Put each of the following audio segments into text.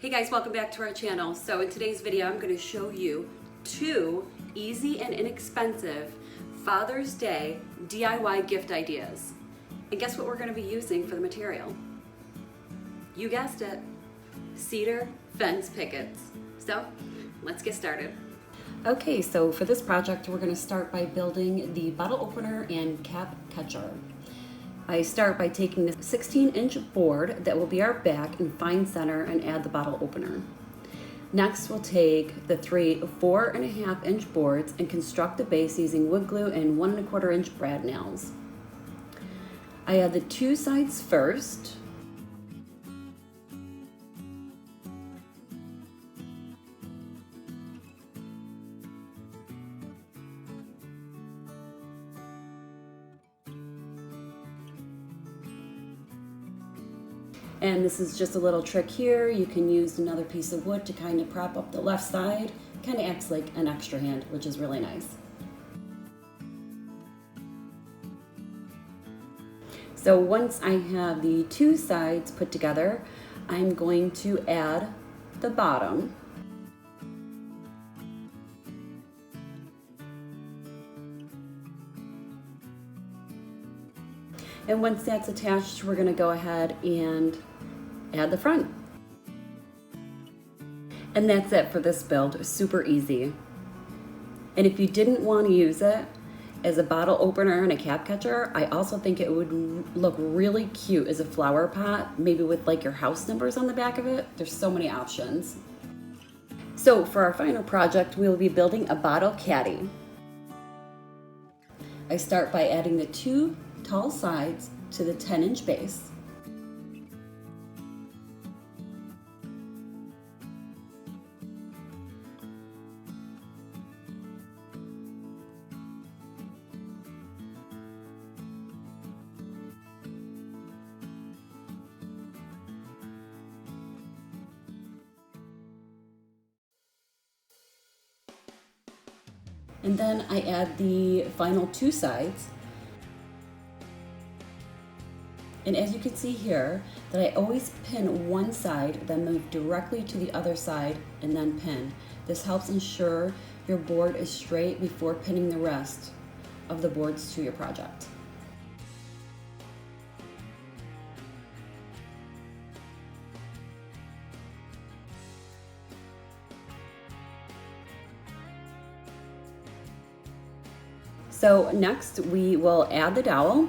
Hey guys, welcome back to our channel. So in today's video, I'm going to show you 2 easy and inexpensive Father's Day DIY gift ideas. And guess what we're going to be using for the material? You guessed it, cedar fence pickets. So let's get started. Okay, so for this project, we're going to start by building the bottle opener and cap catcher. I start by taking the 16-inch board that will be our back and find center and add the bottle opener. Next, we'll take the 3 4.5-inch boards and construct the base using wood glue and 1 1/4-inch brad nails. I add the 2 sides first. And this is just a little trick here. You can use another piece of wood to kind of prop up the left side. Kind of acts like an extra hand, which is really nice. So once I have the 2 sides put together, I'm going to add the bottom. And once that's attached, we're going to go ahead and add the front. And that's it for this build. Super easy. And if you didn't want to use it as a bottle opener and a cap catcher, I also think it would look really cute as a flower pot, maybe with like your house numbers on the back of it. There's so many options. So for our final project, we will be building a bottle caddy. I start by adding the 2 tall sides to the 10-inch base. And then I add the final 2 sides. And as you can see here, that I always pin one side, then move directly to the other side, and then pin. This helps ensure your board is straight before pinning the rest of the boards to your project. So next we will add the dowel.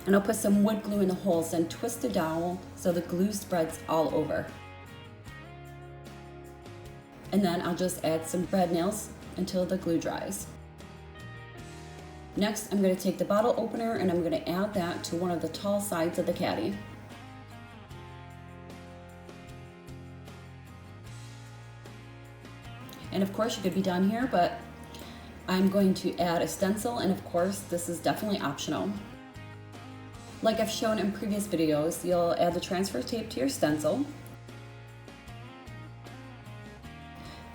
And I'll put some wood glue in the holes and twist the dowel so the glue spreads all over. And then I'll just add some brad nails until the glue dries. Next, I'm going to take the bottle opener and I'm going to add that to one of the tall sides of the caddy. And of course you could be done here, but I'm going to add a stencil, and of course this is definitely optional. Like I've shown in previous videos, you'll add the transfer tape to your stencil.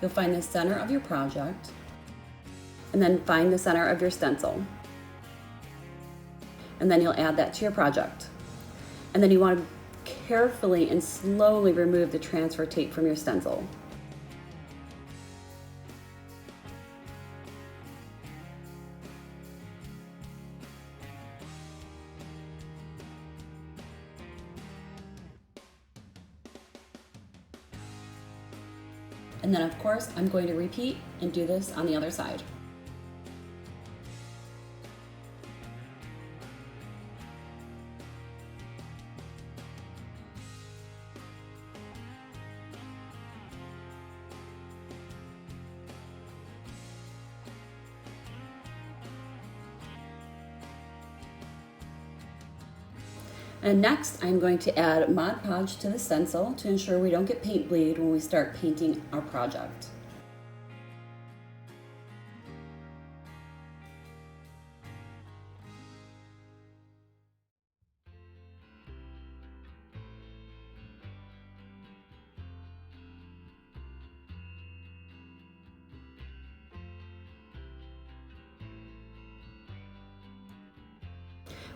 You'll find the center of your project, and then find the center of your stencil. And then you'll add that to your project. And then you want to carefully and slowly remove the transfer tape from your stencil. And then of course, I'm going to repeat and do this on the other side. And next, I'm going to add Mod Podge to the stencil to ensure we don't get paint bleed when we start painting our project.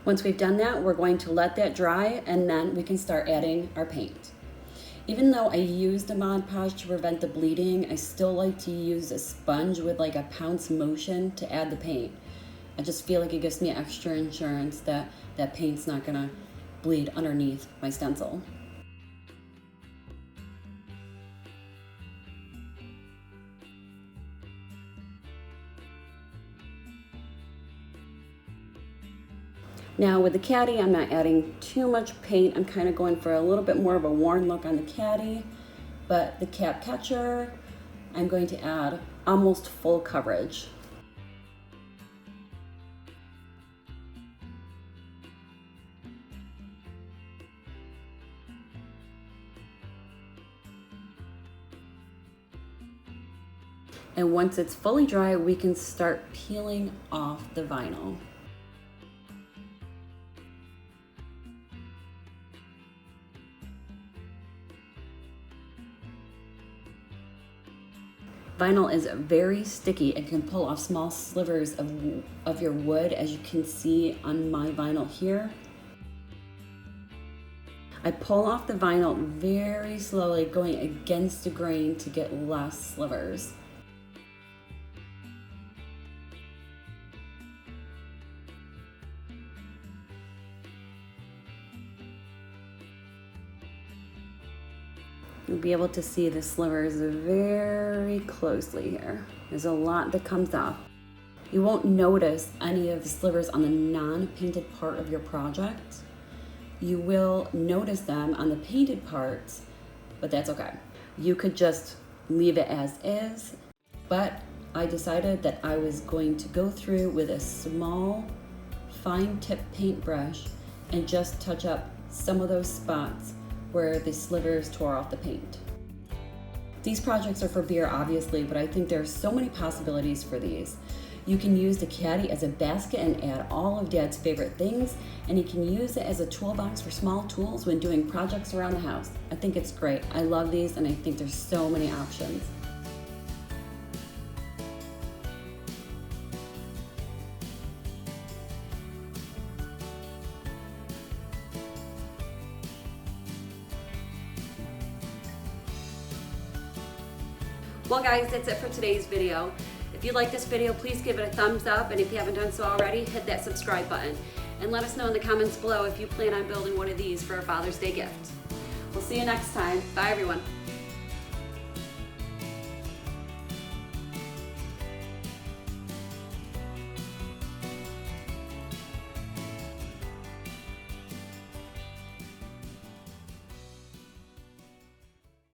Once we've done that, we're going to let that dry and then we can start adding our paint. Even though I used a Mod Podge to prevent the bleeding, I still like to use a sponge with like a pounce motion to add the paint. I just feel like it gives me extra insurance that that paint's not gonna bleed underneath my stencil. Now with the Caddy, I'm not adding too much paint. I'm kind of going for a little bit more of a worn look on the Caddy, but the cap catcher, I'm going to add almost full coverage. And once it's fully dry, we can start peeling off the vinyl. Vinyl is very sticky and can pull off small slivers of your wood, as you can see on my vinyl here. I pull off the vinyl very slowly, going against the grain to get less slivers. You'll be able to see the slivers very closely here. There's a lot that comes off. You won't notice any of the slivers on the non-painted part of your project. You will notice them on the painted parts, but that's okay. You could just leave it as is, but I decided that I was going to go through with a small, fine tip paintbrush and just touch up some of those spots where the slivers tore off the paint. These projects are for beer, obviously, but I think there are so many possibilities for these. You can use the Caddy as a basket and add all of Dad's favorite things, and you can use it as a toolbox for small tools when doing projects around the house. I think it's great. I love these, and I think there's so many options. Well guys, that's it for today's video. If you like this video, please give it a thumbs up, and if you haven't done so already, hit that subscribe button. And let us know in the comments below if you plan on building one of these for a Father's Day gift. We'll see you next time. Bye everyone.